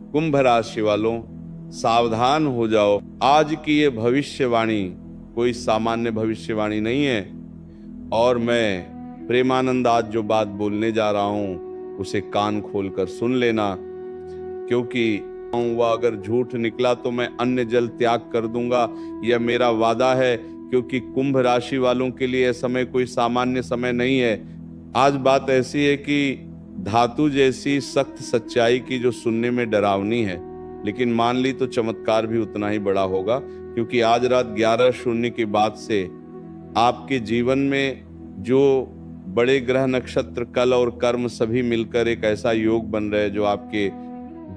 कुंभ राशि वालों, सावधान हो जाओ। आज की ये भविष्यवाणी कोई सामान्य भविष्यवाणी नहीं है, और मैं प्रेमानंद आज जो बात बोलने जा रहा हूं उसे कान खोलकर सुन लेना, क्योंकि वह अगर झूठ निकला तो मैं अन्न जल त्याग कर दूंगा, यह मेरा वादा है। क्योंकि कुंभ राशि वालों के लिए यह समय कोई सामान्य समय नहीं है। आज बात ऐसी है कि धातु जैसी सख्त सच्चाई की जो सुनने में डरावनी है, लेकिन मान ली तो चमत्कार भी उतना ही बड़ा होगा। क्योंकि आज रात 11:00 के बाद से आपके जीवन में जो बड़े ग्रह नक्षत्र कल और कर्म सभी मिलकर एक ऐसा योग बन रहे हैं जो आपके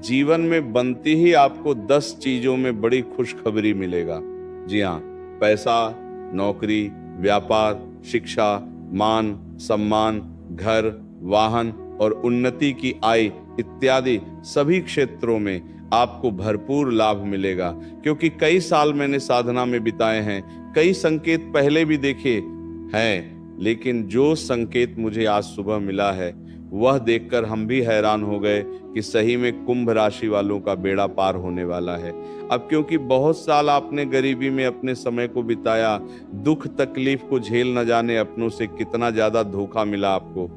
जीवन में बनती ही आपको 10 चीजों में बड़ी खुशखबरी मिलेगा। जी हाँ, पैसा, नौकरी, व्यापार, शिक्षा, मान सम्मान, घर, वाहन और उन्नति की आय इत्यादि सभी क्षेत्रों में आपको भरपूर लाभ मिलेगा। क्योंकि कई साल मैंने साधना में बिताए हैं, कई संकेत पहले भी देखे हैं, लेकिन जो संकेत मुझे आज सुबह मिला है वह देखकर हम भी हैरान हो गए कि सही में कुंभ राशि वालों का बेड़ा पार होने वाला है। अब क्योंकि बहुत साल आपने गरीबी में अपने समय को बिताया, दुख तकलीफ को झेल न जाने अपनों से कितना ज्यादा धोखा मिला आपको,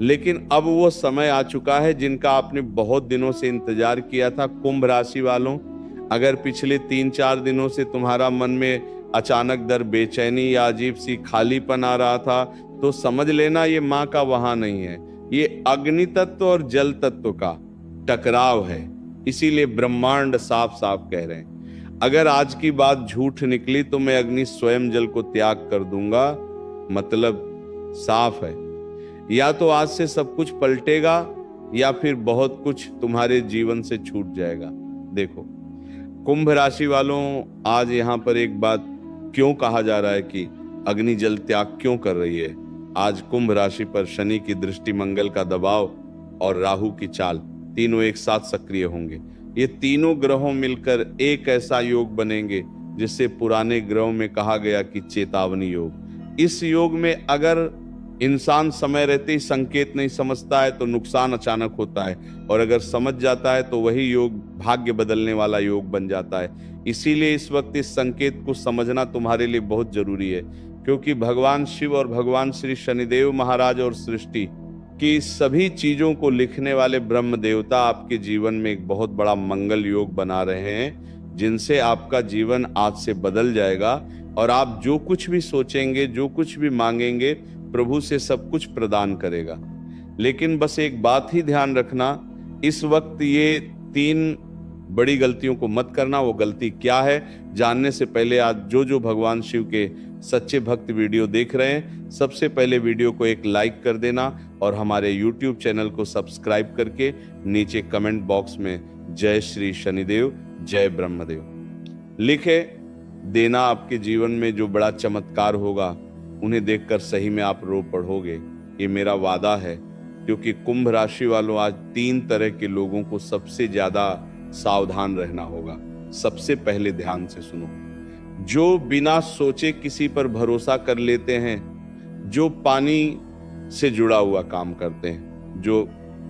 लेकिन अब वो समय आ चुका है जिनका आपने बहुत दिनों से इंतजार किया था। कुंभ राशि वालों, अगर पिछले 3-4 दिनों से तुम्हारा मन में अचानक दर बेचैनी या अजीब सी खालीपन आ रहा था, तो समझ लेना ये माँ का वहां नहीं है, ये अग्नि तत्व और जल तत्व का टकराव है। इसीलिए ब्रह्मांड साफ साफ कह रहे हैं, अगर आज की बात झूठ निकली तो मैं अग्नि स्वयं जल को त्याग कर दूंगा। मतलब साफ है, या तो आज से सब कुछ पलटेगा या फिर बहुत कुछ तुम्हारे जीवन से छूट जाएगा। देखो कुंभ राशि वालों, आज यहाँ पर एक बात क्यों कहा जा रहा है कि अग्नि जल त्याग क्यों कर रही है। आज कुंभ राशि पर शनि की दृष्टि, मंगल का दबाव और राहु की चाल तीनों एक साथ सक्रिय होंगे। ये तीनों ग्रहों मिलकर एक ऐसा योग बनेंगे जिससे पुराने ग्रहों में कहा गया कि चेतावनी योग। इस योग में अगर इंसान समय रहते ही संकेत नहीं समझता है तो नुकसान अचानक होता है, और अगर समझ जाता है तो वही योग भाग्य बदलने वाला योग बन जाता है। इसीलिए इस वक्त इस संकेत को समझना तुम्हारे लिए बहुत जरूरी है, क्योंकि भगवान शिव और भगवान श्री शनिदेव महाराज और सृष्टि की सभी चीजों को लिखने वाले ब्रह्म देवता आपके जीवन में एक बहुत बड़ा मंगल योग बना रहे हैं, जिनसे आपका जीवन आज से बदल जाएगा। और आप जो कुछ भी सोचेंगे, जो कुछ भी मांगेंगे, प्रभु से सब कुछ प्रदान करेगा। लेकिन बस एक बात ही ध्यान रखना, इस वक्त ये 3 बड़ी गलतियों को मत करना। वो गलती क्या है जानने से पहले आज जो भगवान शिव के सच्चे भक्त वीडियो देख रहे हैं, सबसे पहले वीडियो को एक लाइक कर देना और हमारे YouTube चैनल को सब्सक्राइब करके नीचे कमेंट बॉक्स में जय श्री शनिदेव, जय ब्रह्मदेव लिखे देना। आपके जीवन में जो बड़ा चमत्कार होगा उन्हें देखकर सही में आप रो पड़ोगे, ये मेरा वादा है। क्योंकि कुंभ राशि वालों, आज 3 तरह के लोगों को सबसे ज्यादा सावधान रहना होगा। सबसे पहले ध्यान से सुनो, जो बिना सोचे किसी पर भरोसा कर लेते हैं, जो पानी से जुड़ा हुआ काम करते हैं, जो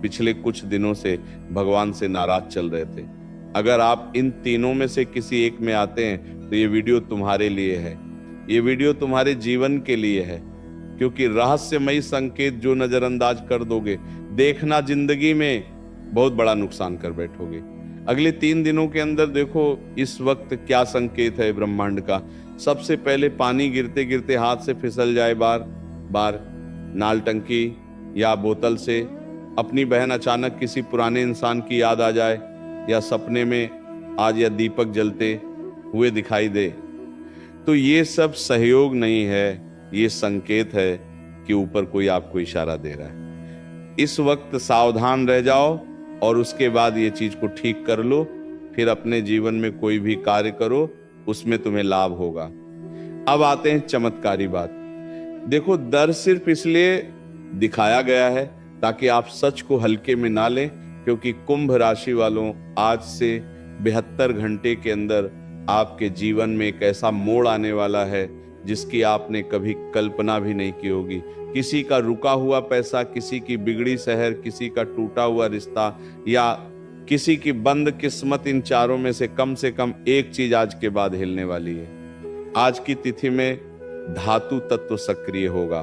पिछले कुछ दिनों से भगवान से नाराज चल रहे थे। अगर आप इन तीनों में से किसी एक में आते हैं तो ये वीडियो तुम्हारे लिए है, ये वीडियो तुम्हारे जीवन के लिए है। क्योंकि रहस्यमयी संकेत जो नजरअंदाज कर दोगे, देखना जिंदगी में बहुत बड़ा नुकसान कर बैठोगे। अगले 3 दिनों के अंदर देखो इस वक्त क्या संकेत है ब्रह्मांड का। सबसे पहले पानी गिरते गिरते हाथ से फिसल जाए बार बार, नाल टंकी या बोतल से अपनी बहन अचानक किसी पुराने इंसान की याद आ जाए, या सपने में आज या दीपक जलते हुए दिखाई दे, तो ये सब सहयोग नहीं है, ये संकेत है कि ऊपर कोई आपको इशारा दे रहा है। इस वक्त सावधान रह जाओ और उसके बाद ये चीज को ठीक कर लो, फिर अपने जीवन में कोई भी कार्य करो, उसमें तुम्हें लाभ होगा। अब आते हैं चमत्कारी बात। देखो, डर सिर्फ इसलिए दिखाया गया है ताकि आप सच को हल्के में ना लें, क्योंकि कुंभ राशि वालों, आज से 72 घंटे के अंदर आपके जीवन में एक ऐसा मोड़ आने वाला है जिसकी आपने कभी कल्पना भी नहीं की होगी। किसी का रुका हुआ पैसा, किसी की बिगड़ी शहर, किसी का टूटा हुआ रिश्ता, या किसी की बंद किस्मत इन चारों में से कम एक चीज आज के बाद हिलने वाली है। आज की तिथि में धातु तत्व सक्रिय होगा।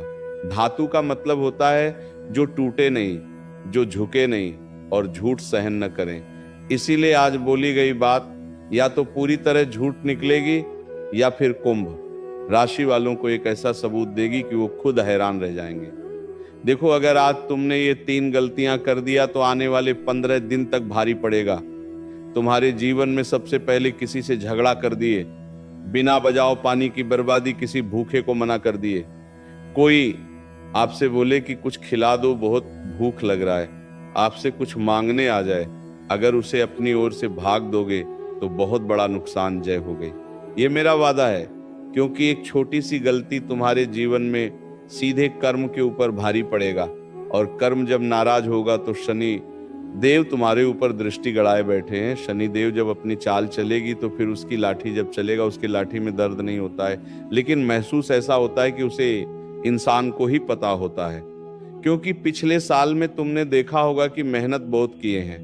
धातु का मतलब होता है जो टूटे नहीं, जो झुके नहीं और झूठ सहन न करें। इसीलिए आज बोली गई बात या तो पूरी तरह झूठ निकलेगी या फिर कुंभ राशि वालों को एक ऐसा सबूत देगी कि वो खुद हैरान रह जाएंगे। देखो, अगर आज तुमने ये 3 गलतियां कर दिया तो आने वाले 15 दिन तक भारी पड़ेगा। तुम्हारे जीवन में सबसे पहले किसी से झगड़ा कर दिए, बिना बजाओ पानी की बर्बादी, किसी भूखे को मना कर दिए, कोई आपसे बोले कि कुछ खिला दो, बहुत भूख लग रहा है, आपसे कुछ मांगने आ जाए, अगर उसे अपनी ओर से भाग दोगे तो बहुत बड़ा नुकसान जय हो गई। ये मेरा वादा है, क्योंकि एक छोटी सी गलती तुम्हारे जीवन में सीधे कर्म के ऊपर भारी पड़ेगा, और कर्म जब नाराज होगा तो शनि देव तुम्हारे ऊपर दृष्टि गड़ाए बैठे हैं। शनि देव जब अपनी चाल चलेगी तो फिर उसकी लाठी जब चलेगा, उसकी लाठी में दर्द नहीं होता है, लेकिन महसूस ऐसा होता है कि उसे इंसान को ही पता होता है। क्योंकि पिछले साल में तुमने देखा होगा कि मेहनत बहुत किए हैं,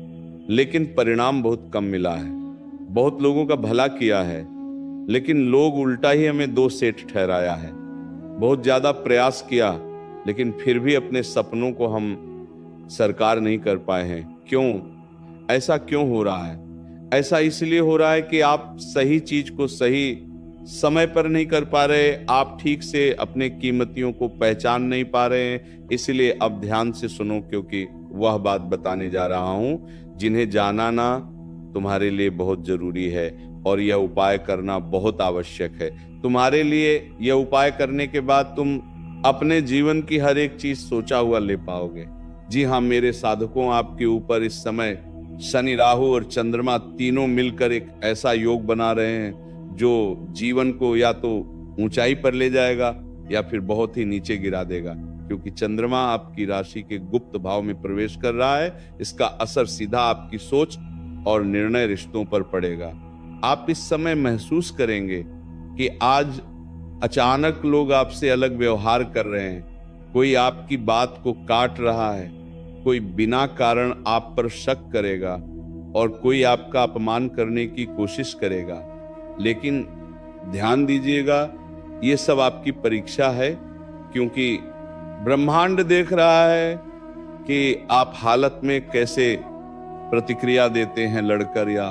लेकिन परिणाम बहुत कम मिला है। बहुत लोगों का भला किया है, लेकिन लोग उल्टा ही हमें दोष सेठ ठहराया है। बहुत ज्यादा प्रयास किया, लेकिन फिर भी अपने सपनों को हम साकार नहीं कर पाए हैं। क्यों? ऐसा क्यों हो रहा है? ऐसा इसलिए हो रहा है कि आप सही चीज को सही समय पर नहीं कर पा रहे, आप ठीक से अपने कीमतियों को पहचान नहीं पा रहे हैं। इसलिए अब ध्यान से सुनो, क्योंकि वह बात बताने जा रहा हूं जिन्हें जानना तुम्हारे लिए बहुत जरूरी है, और यह उपाय करना बहुत आवश्यक है तुम्हारे लिए। यह उपाय करने के बाद तुम अपने जीवन की हर एक चीज सोचा हुआ ले पाओगे। जी हाँ मेरे साधकों, आपके ऊपर इस समय शनि, राहु और चंद्रमा तीनों मिलकर एक ऐसा योग बना रहे हैं जो जीवन को या तो ऊंचाई पर ले जाएगा या फिर बहुत ही नीचे गिरा देगा। क्योंकि चंद्रमा आपकी राशि के गुप्त भाव में प्रवेश कर रहा है, इसका असर सीधा आपकी सोच और निर्णय रिश्तों पर पड़ेगा। आप इस समय महसूस करेंगे कि आज अचानक लोग आपसे अलग व्यवहार कर रहे हैं, कोई आपकी बात को काट रहा है, कोई बिना कारण आप पर शक करेगा और कोई आपका अपमान करने की कोशिश करेगा। लेकिन ध्यान दीजिएगा, ये सब आपकी परीक्षा है, क्योंकि ब्रह्मांड देख रहा है कि आप हालत में कैसे प्रतिक्रिया देते हैं, लड़कर या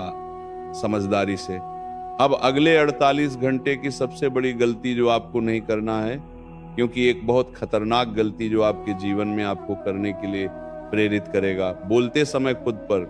समझदारी से। अब अगले 48 घंटे की सबसे बड़ी गलती जो आपको नहीं करना है, क्योंकि एक बहुत खतरनाक गलती जो आपके जीवन में आपको करने के लिए प्रेरित करेगा, बोलते समय खुद पर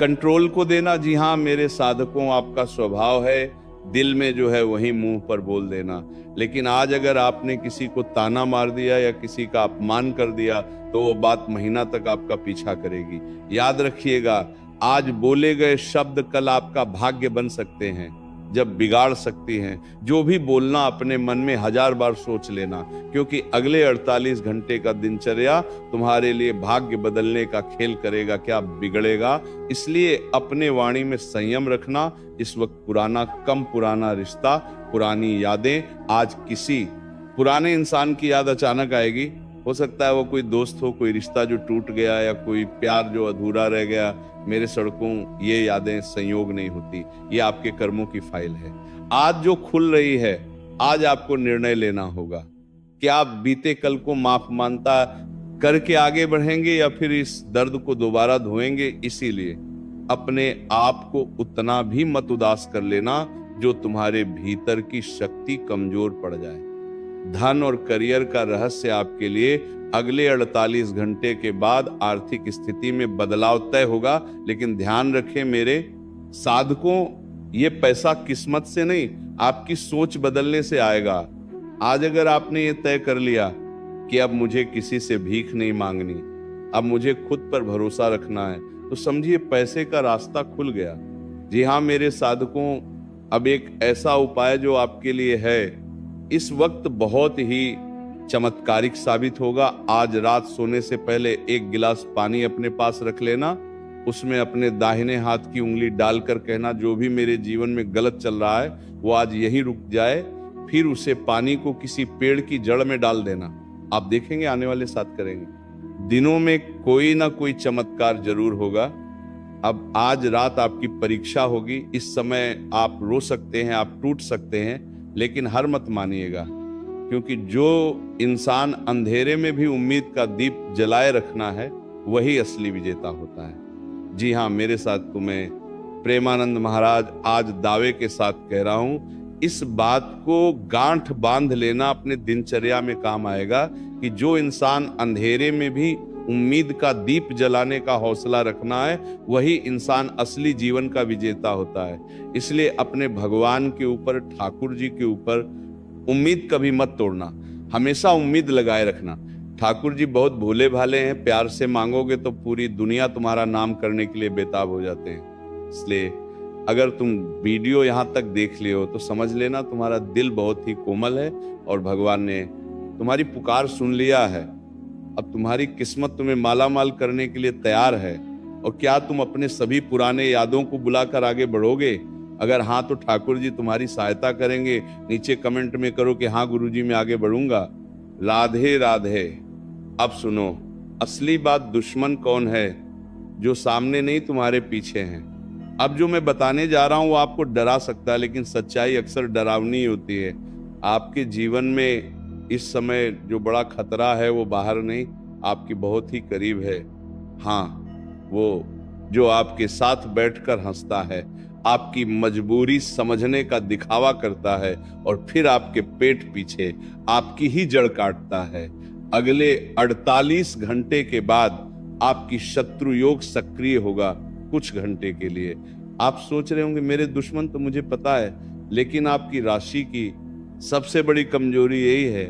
कंट्रोल को देना। जी हाँ मेरे साधकों, आपका स्वभाव है दिल में जो है वही मुंह पर बोल देना। लेकिन आज अगर आपने किसी को ताना मार दिया या किसी का अपमान कर दिया तो वो बात महीना तक आपका पीछा करेगी। याद रखिएगा, आज बोले गए शब्द कल आपका भाग्य बन सकते हैं, जब बिगाड़ सकती हैं। जो भी बोलना अपने मन में 1000 बार सोच लेना, क्योंकि अगले 48 घंटे का दिनचर्या तुम्हारे लिए भाग्य बदलने का खेल करेगा, क्या बिगड़ेगा। इसलिए अपने वाणी में संयम रखना। इस वक्त पुराना रिश्ता, पुरानी यादें, आज किसी पुराने इंसान की याद अचानक आएगी। हो सकता है वो कोई दोस्त हो, कोई रिश्ता जो टूट गया या कोई प्यार जो अधूरा रह गया। मेरे सड़कों, ये यादें संयोग नहीं होती, ये आपके कर्मों की फाइल है। आज जो खुल रही है, आज आपको निर्णय लेना होगा कि आप बीते कल को माफ मानता करके आगे बढ़ेंगे या फिर इस दर्द को दोबारा धोएंगे। इसीलिए अपने आप को उतना भी मत उदास कर लेना जो तुम्हारे भीतर की शक्ति कमजोर पड़ जाए। धन और करियर का रहस्य आपके लिए अगले 48 घंटे के बाद आर्थिक स्थिति में बदलाव तय होगा। लेकिन ध्यान रखें मेरे साधकों, ये पैसा किस्मत से नहीं, आपकी सोच बदलने से आएगा। आज अगर आपने ये तय कर लिया कि अब मुझे किसी से भीख नहीं मांगनी, अब मुझे खुद पर भरोसा रखना है, तो समझिए पैसे का रास्ता खुल गया। जी हाँ मेरे साधकों, अब एक ऐसा उपाय जो आपके लिए है इस वक्त बहुत ही चमत्कारिक साबित होगा। आज रात सोने से पहले 1 गिलास पानी अपने पास रख लेना, उसमें अपने दाहिने हाथ की उंगली डालकर कहना, जो भी मेरे जीवन में गलत चल रहा है वो आज यहीं रुक जाए। फिर उसे पानी को किसी पेड़ की जड़ में डाल देना। आप देखेंगे आने वाले 7 करेंगे दिनों में कोई ना कोई चमत्कार जरूर होगा। अब आज रात आपकी परीक्षा होगी। इस समय आप रो सकते हैं, आप टूट सकते हैं, लेकिन हार मत मानिएगा, क्योंकि जो इंसान अंधेरे में भी उम्मीद का दीप जलाए रखना है, वही असली विजेता होता है। जी हाँ, मेरे साथ तो मैं प्रेमानंद महाराज आज दावे के साथ कह रहा हूं, इस बात को गांठ बांध लेना अपने दिनचर्या में काम आएगा कि जो इंसान अंधेरे में भी उम्मीद का दीप जलाने का हौसला रखना है, वही इंसान असली जीवन का विजेता होता है। इसलिए अपने भगवान के ऊपर, ठाकुर जी के ऊपर उम्मीद कभी मत तोड़ना, हमेशा उम्मीद लगाए रखना। ठाकुर जी बहुत भोले भाले हैं, प्यार से मांगोगे तो पूरी दुनिया तुम्हारा नाम करने के लिए बेताब हो जाते हैं। इसलिए अगर तुम वीडियो यहां तक देख ले हो तो समझ लेना तुम्हारा दिल बहुत ही कोमल है और भगवान ने तुम्हारी पुकार सुन लिया है। अब तुम्हारी किस्मत तुम्हें मालामाल करने के लिए तैयार है। और क्या तुम अपने सभी पुराने यादों को बुलाकर आगे बढ़ोगे? अगर हाँ तो ठाकुर जी तुम्हारी सहायता करेंगे। नीचे कमेंट में करो कि हाँ गुरुजी मैं आगे बढ़ूंगा। राधे राधे। अब सुनो, असली बात दुश्मन कौन है? जो सामने नहीं तुम्हारे पीछे हैं। अब जो मैं बताने जा रहा हूं वो आपको डरा सकता है, लेकिन सच्चाई अक्सर डरावनी होती है। आपके जीवन में इस समय जो बड़ा खतरा है वो बाहर नहीं, आपकी बहुत ही करीब है। हाँ, वो जो आपके साथ बैठकर हंसता है, आपकी मजबूरी समझने का दिखावा करता है और फिर आपके पेट पीछे आपकी ही जड़ काटता है। अगले 48 घंटे के बाद आपकी शत्रु योग सक्रिय होगा कुछ घंटे के लिए। आप सोच रहे होंगे मेरे दुश्मन तो मुझे पता है, लेकिन आपकी राशि की सबसे बड़ी कमजोरी यही है,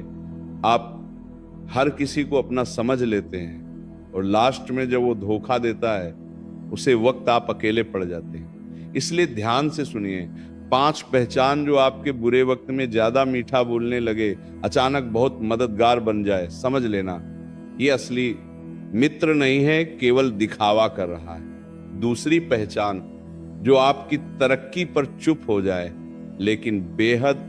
आप हर किसी को अपना समझ लेते हैं और लास्ट में जब वो धोखा देता है उसे वक्त आप अकेले पड़ जाते हैं। इसलिए ध्यान से सुनिए। 5 पहचान जो आपके बुरे वक्त में ज्यादा मीठा बोलने लगे, अचानक बहुत मददगार बन जाए, समझ लेना ये असली मित्र नहीं है, केवल दिखावा कर रहा है। दूसरी पहचान जो आपकी तरक्की पर चुप हो जाए लेकिन बेहद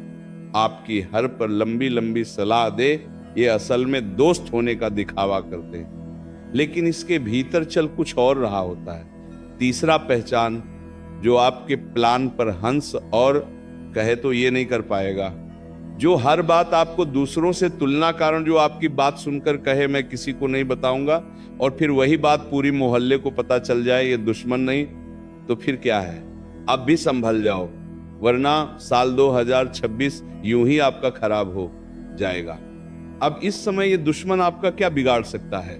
आपकी हर पर लंबी लंबी सलाह दे, ये असल में दोस्त होने का दिखावा करते हैं, लेकिन इसके भीतर चल कुछ और रहा होता है। तीसरा पहचान जो आपके प्लान पर हंस और कहे तो ये नहीं कर पाएगा, जो हर बात आपको दूसरों से तुलना कारण जो आपकी बात सुनकर कहे मैं किसी को नहीं बताऊंगा, और फिर वही बात पूरी मोहल्ले को पता चल जाए, ये दुश्मन नहीं तो फिर क्या है? अब भी संभल जाओ, वरना साल 2026 यूं ही आपका खराब हो जाएगा। अब इस समय ये दुश्मन आपका क्या बिगाड़ सकता है?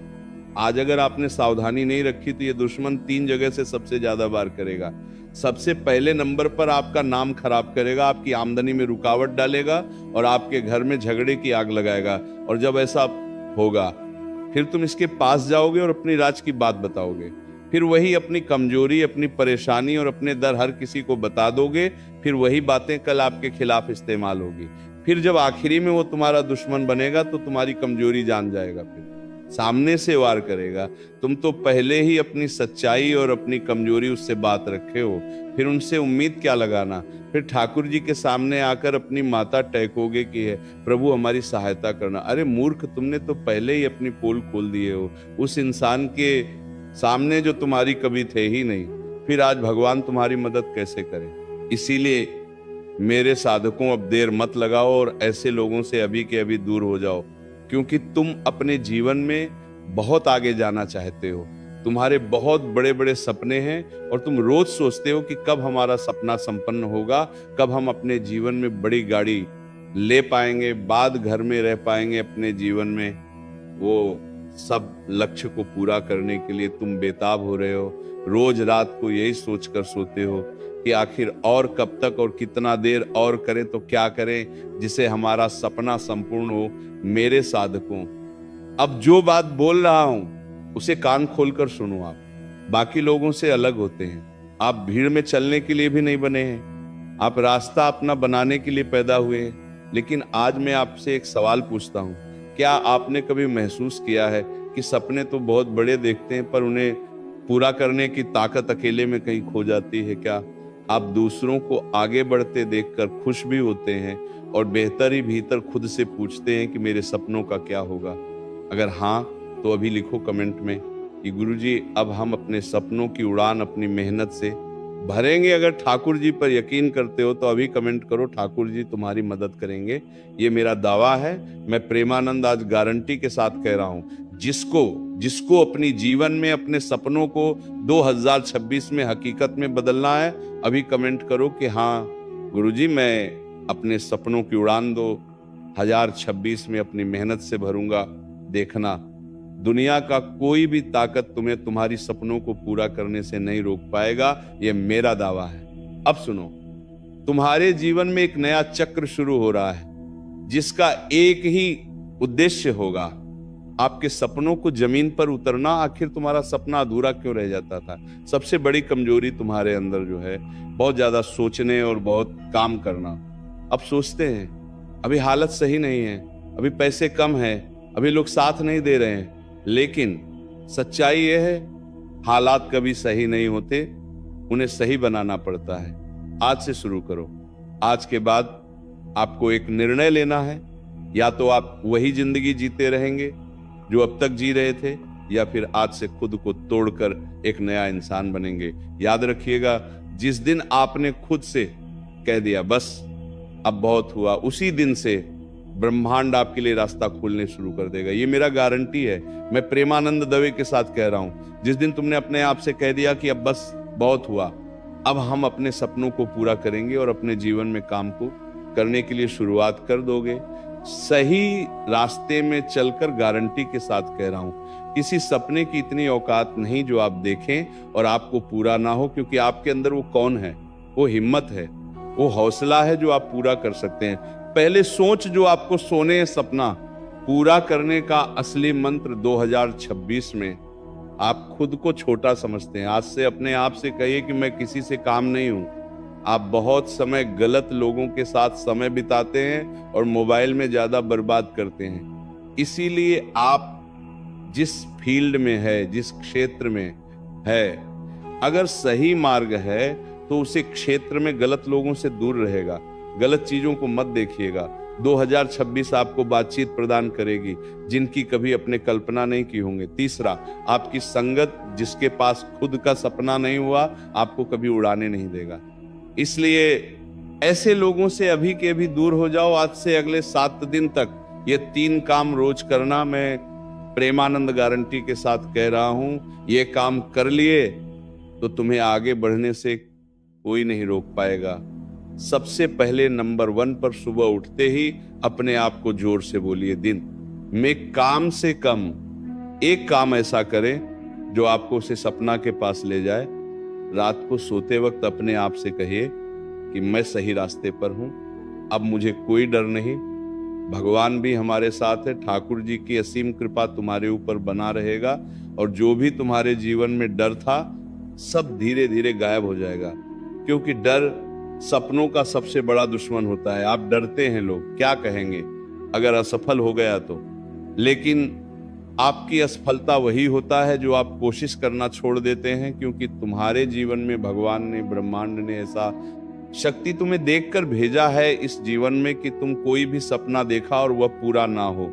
आज अगर आपने सावधानी नहीं रखी तो ये दुश्मन 3 जगह से सबसे ज्यादा वार करेगा। सबसे पहले नंबर पर आपका नाम खराब करेगा, आपकी आमदनी में रुकावट डालेगा और आपके घर में झगड़े की आग लगाएगा। और जब ऐसा होगा फिर तुम इसके पास जाओगे और अपनी राज की बात बताओगे, फिर वही अपनी कमजोरी, अपनी परेशानी और अपने दर हर किसी को बता दोगे, फिर वही बातें कल आपके खिलाफ इस्तेमाल होगी। फिर जब आखिरी में वो तुम्हारा दुश्मन बनेगा तो तुम्हारी कमजोरी जान जाएगा, फिर सामने से वार करेगा। तुम तो पहले ही अपनी सच्चाई और अपनी कमजोरी उससे बात रखे हो, फिर उनसे उम्मीद क्या लगाना? फिर ठाकुर जी के सामने आकर अपनी माता टहकोगे कि है प्रभु हमारी सहायता करना। अरे मूर्ख, तुमने तो पहले ही अपनी पोल खोल दिए हो उस इंसान के सामने जो तुम्हारी कभी थे ही नहीं, फिर आज भगवान तुम्हारी मदद कैसे करे? इसीलिए मेरे साधकों, अब देर मत लगाओ और ऐसे लोगों से अभी के अभी दूर हो जाओ, क्योंकि तुम अपने जीवन में बहुत आगे जाना चाहते हो। तुम्हारे बहुत बड़े बड़े सपने हैं और तुम रोज सोचते हो कि कब हमारा सपना संपन्न होगा, कब हम अपने जीवन में बड़ी गाड़ी ले पाएंगे, बाद घर में रह पाएंगे अपने जीवन में। वो सब लक्ष्य को पूरा करने के लिए तुम बेताब हो रहे हो। रोज रात को यही सोचकर सोते हो कि आखिर और कब तक और कितना देर और करें तो क्या करें जिसे हमारा सपना संपूर्ण हो। मेरे साधकों, अब जो बात बोल रहा हूं उसे कान खोलकर सुनो। आप बाकी लोगों से अलग होते हैं, आप भीड़ में चलने के लिए भी नहीं बने हैं, आप रास्ता अपना बनाने के लिए पैदा हुए हैं। लेकिन आज मैं आपसे एक सवाल पूछता हूं, क्या आपने कभी महसूस किया है कि सपने तो बहुत बड़े देखते हैं पर उन्हें पूरा करने की ताकत अकेले में कहीं खो जाती है? क्या आप दूसरों को आगे बढ़ते देखकर खुश भी होते हैं और बेहतर ही भीतर खुद से पूछते हैं कि मेरे सपनों का क्या होगा? अगर हाँ तो अभी लिखो कमेंट में कि गुरुजी अब हम अपने सपनों की उड़ान अपनी मेहनत से भरेंगे। अगर ठाकुर जी पर यकीन करते हो तो अभी कमेंट करो, ठाकुर जी तुम्हारी मदद करेंगे। ये मेरा दावा है। मैं प्रेमानंद आज गारंटी के साथ कह रहा हूं, जिसको अपनी जीवन में अपने सपनों को 2026 में हकीकत में बदलना है, अभी कमेंट करो कि हाँ गुरुजी मैं अपने सपनों की उड़ान 2026 में अपनी मेहनत से भरूंगा। देखना दुनिया का कोई भी ताकत तुम्हें तुम्हारी सपनों को पूरा करने से नहीं रोक पाएगा, ये मेरा दावा है। अब सुनो, तुम्हारे जीवन में एक नया चक्र शुरू हो रहा है जिसका एक ही उद्देश्य होगा, आपके सपनों को जमीन पर उतरना। आखिर तुम्हारा सपना अधूरा क्यों रह जाता था? सबसे बड़ी कमजोरी तुम्हारे अंदर जो है, बहुत ज्यादा सोचने और बहुत काम करना। अब सोचते हैं अभी हालत सही नहीं है, अभी पैसे कम है, अभी लोग साथ नहीं दे रहे हैं, लेकिन सच्चाई यह है हालात कभी सही नहीं होते, उन्हें सही बनाना पड़ता है। आज से शुरू करो। आज के बाद आपको एक निर्णय लेना है, या तो आप वही जिंदगी जीते रहेंगे जो अब तक जी रहे थे, या फिर आज से खुद को तोड़कर एक नया इंसान बनेंगे। याद रखिएगा, जिस दिन आपने खुद से कह दिया बस अब बहुत हुआ, उसी दिन से ब्रह्मांड आपके लिए रास्ता खोलने शुरू कर देगा। ये मेरा गारंटी है, मैं प्रेमानंद दवे के साथ कह रहा हूं। जिस दिन तुमने अपने आप से कह दिया कि अब बस बहुत हुआ, अब हम अपने सपनों को पूरा करेंगे और अपने जीवन में काम को करने के लिए शुरुआत कर दोगे, सही रास्ते में चलकर गारंटी के साथ कह रहा हूं, किसी सपने की इतनी औकात नहीं जो आप देखें और आपको पूरा ना हो, क्योंकि आपके अंदर वो कौन है, वो हिम्मत है, वो हौसला है जो आप पूरा कर सकते हैं। पहले सोच जो आपको सोने है सपना पूरा करने का असली मंत्र 2026 में आप खुद को छोटा समझते हैं। आज से अपने आप से कहिए कि मैं किसी से काम नहीं हूं। आप बहुत समय गलत लोगों के साथ समय बिताते हैं और मोबाइल में ज्यादा बर्बाद करते हैं। इसीलिए आप जिस फील्ड में है, जिस क्षेत्र में है, अगर सही मार्ग है तो उसे क्षेत्र में गलत लोगों से दूर रहेगा, गलत चीजों को मत देखिएगा। 2026 आपको बातचीत प्रदान करेगी जिनकी कभी अपने कल्पना नहीं की होंगे। तीसरा, आपकी संगत जिसके पास खुद का सपना नहीं हुआ, आपको कभी उड़ाने नहीं देगा। इसलिए ऐसे लोगों से अभी के अभी दूर हो जाओ। आज से अगले 7 दिन तक ये 3 काम रोज करना, मैं प्रेमानंद गारंटी के साथ कह रहा हूं। ये काम कर लिए तो तुम्हें आगे बढ़ने से कोई नहीं रोक पाएगा। सबसे पहले नंबर 1 पर सुबह उठते ही अपने आप को जोर से बोलिए, दिन में काम से कम एक काम ऐसा करें जो आपको उसे सपना के पास ले जाए। रात को सोते वक्त अपने आप से कहिए कि मैं सही रास्ते पर हूं, अब मुझे कोई डर नहीं, भगवान भी हमारे साथ है, ठाकुर जी की असीम कृपा तुम्हारे ऊपर बना रहेगा और जो भी तुम्हारे जीवन में डर था सब धीरे धीरे गायब हो जाएगा। क्योंकि डर सपनों का सबसे बड़ा दुश्मन होता है। आप डरते हैं लोग क्या कहेंगे अगर असफल हो गया तो, लेकिन आपकी असफलता वही होता है जो आप कोशिश करना छोड़ देते हैं, क्योंकि तुम्हारे जीवन में भगवान ने, ब्रह्मांड ने ऐसा शक्ति तुम्हें देकर भेजा है इस जीवन में कि तुम कोई भी सपना देखा और वह पूरा ना हो,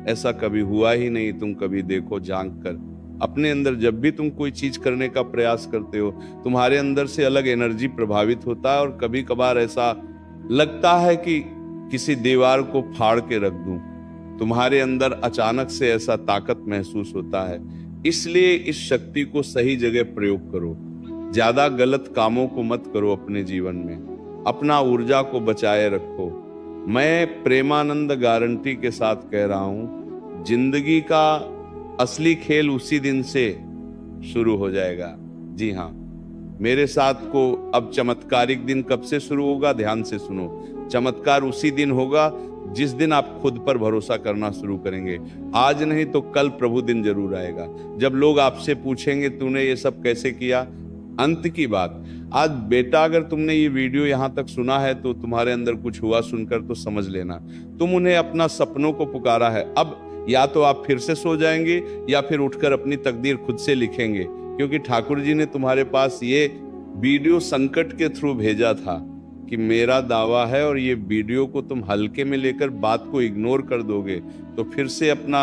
ऐसा कभी हुआ ही नहीं। तुम कभी देखो झांक कर अपने अंदर, जब भी तुम कोई चीज करने का प्रयास करते हो तुम्हारे अंदर से अलग एनर्जी प्रभावित होता है और कभी कभार ऐसा लगता है कि किसी दीवार को फाड़ के रख दूं। तुम्हारे अंदर अचानक से ऐसा ताकत महसूस होता है। इसलिए इस शक्ति को सही जगह प्रयोग करो, ज्यादा गलत कामों को मत करो अपने जीवन में, अपना ऊर्जा को बचाए रखो। मैं प्रेमानंद गारंटी के साथ कह रहा हूं, जिंदगी का असली खेल उसी दिन से शुरू हो जाएगा। जी हाँ, मेरे साथ को अब चमत्कारिक दिन कब से शुरू होगा, ध्यान से सुनो। चमत्कार उसी दिन होगा जिस दिन आप खुद पर भरोसा करना शुरू करेंगे। आज नहीं तो कल प्रभु दिन जरूर आएगा, जब लोग आपसे पूछेंगे तूने ये सब कैसे किया। अंत की बात, आज बेटा अगर तुमने ये वीडियो यहां तक सुना है तो तुम्हारे अंदर कुछ हुआ सुनकर तो समझ लेना तुम उन्हें अपना सपनों को पुकारा है। अब या तो आप फिर से सो जाएंगे या फिर उठकर अपनी तकदीर खुद से लिखेंगे, क्योंकि ठाकुर जी ने तुम्हारे पास ये वीडियो संकट के थ्रू भेजा था कि मेरा दावा है और ये वीडियो को तुम हल्के में लेकर बात को इग्नोर कर दोगे तो फिर से अपना